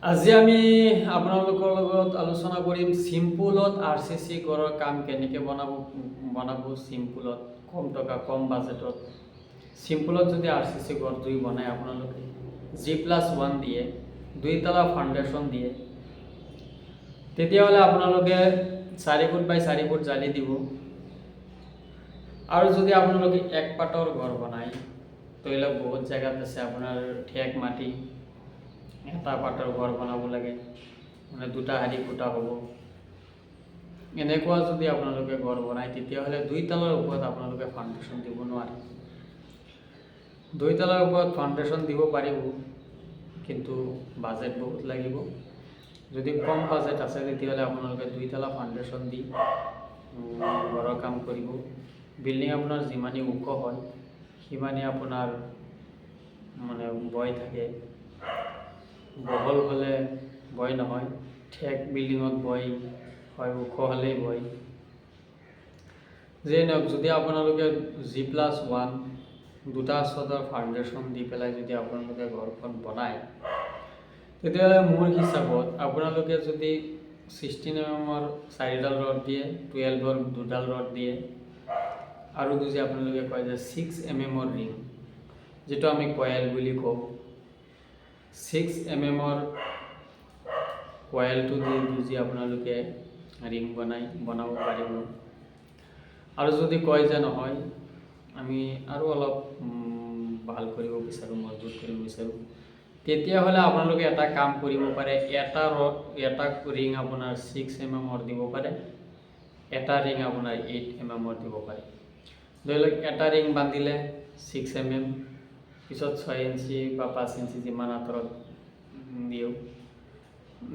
আজি আমি আপোনালোকৰ লগত আলোচনা কৰিম চিম্পুলত RCC ঘৰৰ কাম কেনেকৈ বনাব চিম্পুলত কম টকা কম বাজেটত। চিম্পুলত যদি RCC ঘৰ যদি বনায় আপোনালোকে G+1 দিয়ে 2 তলা ফাউণ্ডেশ্যন দিয়ে, তেতিয়াহ'লে আপোনালোকে 4 ফুট বাই 4 ফুট জালি দিব। আৰু যদি আপোনালোকে এক পাটৰ ঘৰ বনায়, ধৰি লওক বহুত জেগাত আছে আপোনাৰ ঠেক মাটি, এটা পাটৰ ঘৰ বনাব লাগে, মানে দুটা হাৰি ফুটা হ'ব। এনেকুৱা যদি আপোনালোকে ঘৰ বনায় তেতিয়াহ'লে 2 তলাৰ ওপৰত আপোনালোকে ফাউণ্ডেশ্যন দিব নোৱাৰে। 2 তলাৰ ওপৰত ফাউণ্ডেশ্যন দিব পাৰিব, কিন্তু বাজেট বহুত লাগিব। যদি কম বাজেট আছে তেতিয়াহ'লে আপোনালোকে 2 তলা ফাউণ্ডেশ্যন দি ঘৰৰ কাম কৰিব। বিল্ডিং আপোনাৰ যিমানেই ওখ হয় সিমানেই আপোনাৰ মানে বয় থাকে। বহল হ'লে বয় নহয়, ঠেক বিল্ডিঙত বয় হয়, ওখ হ'লেই বয়। যেই নহওক, যদি আপোনালোকে G+1 দুটা স্তৰৰ ফাউণ্ডেশ্যন দি পেলাই যদি আপোনালোকে ঘৰখন বনায়, তেতিয়াহ'লে মোৰ হিচাপত আপোনালোকে যদি 16 mm 4ডাল ৰড দিয়ে, 12 2ডাল ৰড দিয়ে, আৰু যদি আপোনালোকে কয় যে 6 mm ৰিং, যিটো আমি কয়েল বুলি কওঁ, 6 mm কয়েলটো দি যদি আপোনালোকে ৰিং বনাব পাৰিব। আৰু যদি কয় যে নহয় আমি আৰু অলপ ভাল কৰিব বিচাৰোঁ, মজবুত কৰিব বিচাৰোঁ, তেতিয়াহ'লে আপোনালোকে এটা কাম কৰিব পাৰে, এটা ৰিং আপোনাৰ 6 mm দিব পাৰে, এটা ৰিং আপোনাৰ 8 mm দিব পাৰে। ধৰি লওক এটা ৰিং বান্ধিলে 6 mm, পিছত 6 ইঞ্চি বা 5 ইঞ্চি যিমান আঁতৰত দিওঁ,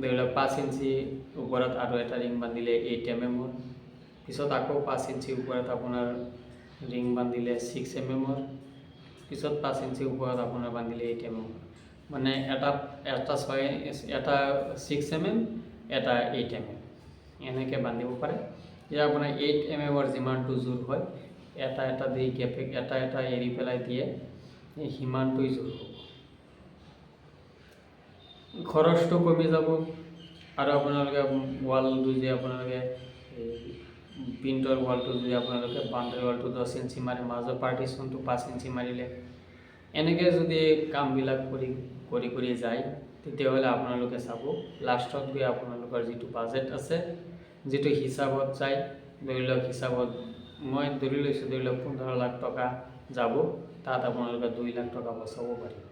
ধৰি লওক 5 ইঞ্চি ওপৰত আৰু এটা ৰিং বান্ধিলে 8 mm, পিছত আকৌ 5 ইঞ্চি ওপৰত আপোনাৰ ৰিং বান্ধিলে 6 mm, পিছত 5 ইঞ্চি ওপৰত আপোনাৰ বান্ধিলে 8 mm। মানে এটা 6 mm, এটা 8 mm এনেকৈ বান্ধিব পাৰে। এতিয়া আপোনাৰ 8 mm যিমানটো জোৰ হয়, এটা দি এটা এৰি পেলাই দিয়ে, সিমানটোৱেই জোৰ হ'ব। খৰচটো কমি যাব। আৰু আপোনালোকে ৱালটো যে আপোনালোকে প্ৰিণ্টৰ ৱালটো যদি আপোনালোকে বাউণ্ডাৰী ৱালটো 10 ইঞ্চি মাৰি মাজৰ পাৰ্টিশ্যনটো 5 ইঞ্চি মাৰিলে, এনেকৈ যদি কামবিলাক কৰি যায়, তেতিয়াহ'লে আপোনালোকে চাব লাষ্টত গৈ আপোনালোকৰ যিটো বাজেট আছে, যিটো হিচাপত যায়, ধৰি লওক হিচাপত মই ধৰি লৈছোঁ, ধৰি লওক 15 লাখ টকা যাব, তাত আপোনালোকে 2 লাখ টকা বচাব পাৰিব।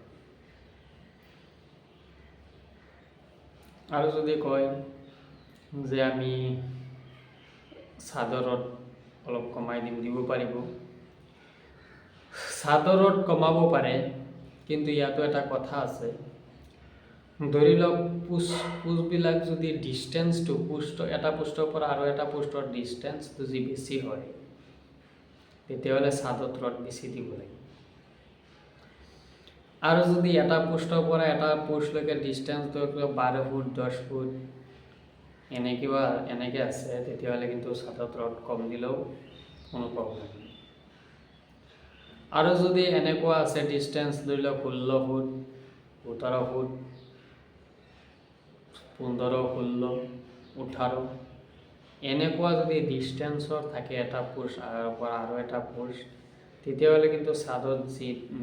আৰু যদি কয় যে আমি চাদৰত অলপ কমাই দিব পাৰিব, চাদৰত কমাব পাৰে, কিন্তু ইয়াতো এটা কথা আছে। ধৰি লওক পোষ্টবিলাক যদি ডিষ্টেঞ্চটো এটা পোষ্টৰ পৰা আৰু এটা পোষ্টৰ ডিষ্টেঞ্চ যদি বেছি হয়, তেতিয়াহ'লে চাদত ৰড বেছি দিব লাগে। আৰু যদি এটা পোষ্টৰ পৰা এটা পোষ্টলৈকে ডিষ্টেঞ্চ 12 ফুট 10 ফুট এনেকৈ আছে, তেতিয়াহ'লে কিন্তু চাদত ৰড কম দিলেও কোনো প্ৰব্লেম নাই। আৰু যদি এনেকুৱা আছে ডিষ্টেঞ্চ ধৰি লওক 16 ফুট 17 ফুট 15 16 18, এনেকুৱা যদি ডিষ্টেঞ্চৰ থাকে এটা পোষ্ট পৰা আৰু এটা পোষ্ট, তেতিয়াহ'লে কিন্তু চাদত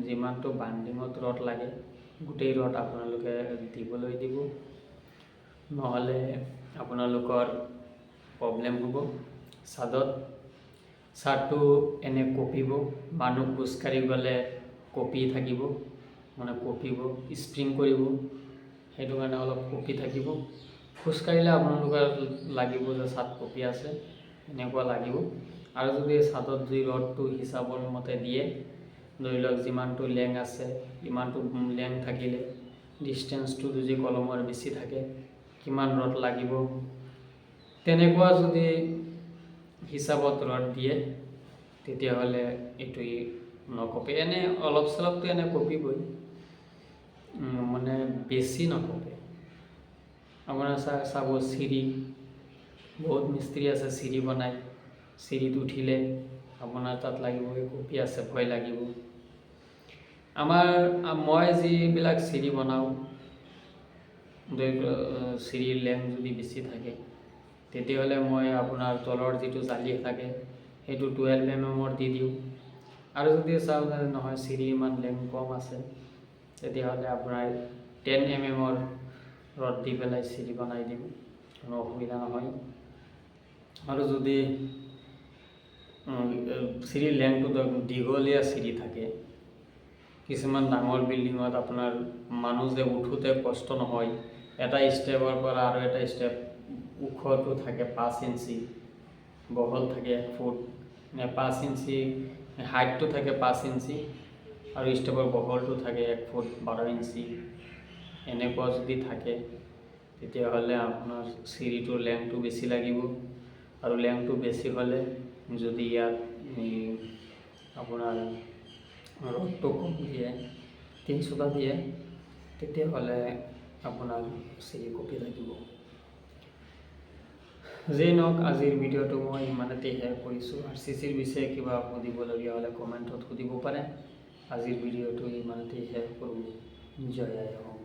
যিমানটো বান্ডিঙত ৰড লাগে গোটেই ৰড আপোনালোকে দিবলৈ দিব, নহ'লে আপোনালোকৰ প্ৰব্লেম হ'ব। চাদটো এনে কঁপিব, মানুহ খোজকাঢ়ি গ'লে কঁপি থাকিব, মানে কঁপিব, স্প্ৰিং কৰিব, সেইটো কাৰণে অলপ কঁপি থাকিব। খোজকাঢ়িলে আপোনালোকৰ লাগিব যে চাদ কঁপি আছে, এনেকুৱা লাগিব। আৰু যদি চাদত যদি ৰডটো হিচাপৰ মতে দিয়ে, ধৰি লওক যিমানটো লেং আছে ইমানটো লেং থাকিলে, ডিষ্টেঞ্চটো যদি কলমৰ বেছি থাকে, কিমান ৰড লাগিব, তেনেকুৱা যদি হিচাপত ৰড দিয়ে, তেতিয়াহ'লে এইটোৱে নকঁপে। এনে অলপ চলপটো এনে কঁপিবই, মানে বেছি নকঁপে। আপোনাৰ চাব চিৰি, বহুত মিস্ত্ৰী আছে চিৰি বনায়, চিৰিত উঠিলে আপোনাৰ তাত লাগিব কঁপি আছে, ভয় লাগিব। মই যিবিলাক চিৰি বনাওঁ, চিৰিৰ লেংথ যদি বেছি থাকে তেতিয়াহ'লে মই আপোনাৰ তলৰ যিটো জালি থাকে সেইটো 12 mm দি দিওঁ। আৰু যদি চাওঁ যে নহয় চিৰি ইমান লেংথ কম আছে তেতিয়াহ'লে আপোনাৰ 10 mm ৰড দি পেলাই চিৰি বনাই দিম, কোনো অসুবিধা নহয়। আৰু যদি চিৰিৰ লেংথটো দীঘলীয়া চিৰি থাকে, কিছুমান ডাঙৰ বিল্ডিঙত আপোনাৰ মানুহ যে উঠোতে কষ্ট নহয়, এটা ষ্টেপৰ পৰা আৰু এটা ষ্টেপ ওখটো থাকে 5 ইঞ্চি, বহল থাকে 1 ফুট, 5 ইঞ্চি হাইটটো থাকে 5 ইঞ্চি আৰু ষ্টেপৰ বহলটো থাকে 1 ফুট 12 ইঞ্চি, এনেকুৱা যদি থাকে তেতিয়াহ'লে আপোনাৰ চিৰিটোৰ লেংথটো বেছি লাগিব। আৰু লেংথটো বেছি হ'লে যদি ইয়াত আপোনাৰ ৰডটো কম দিয়ে, 3 চোকা দিয়ে, তেতিয়াহ'লে আপোনাৰ চিৰি কঁপি থাকিব। যেই নহওক আজিৰ ভিডিঅ'টো মই ইমানতে শেষ কৰিছোঁ। RCCৰ বিষয়ে কিবা সুধিবলগীয়া হ'লে কমেণ্টত সুধিব পাৰে। আজিৰ ভিডিঅ'টো ইমানতে শেষ কৰোঁ। জয় আই অসম।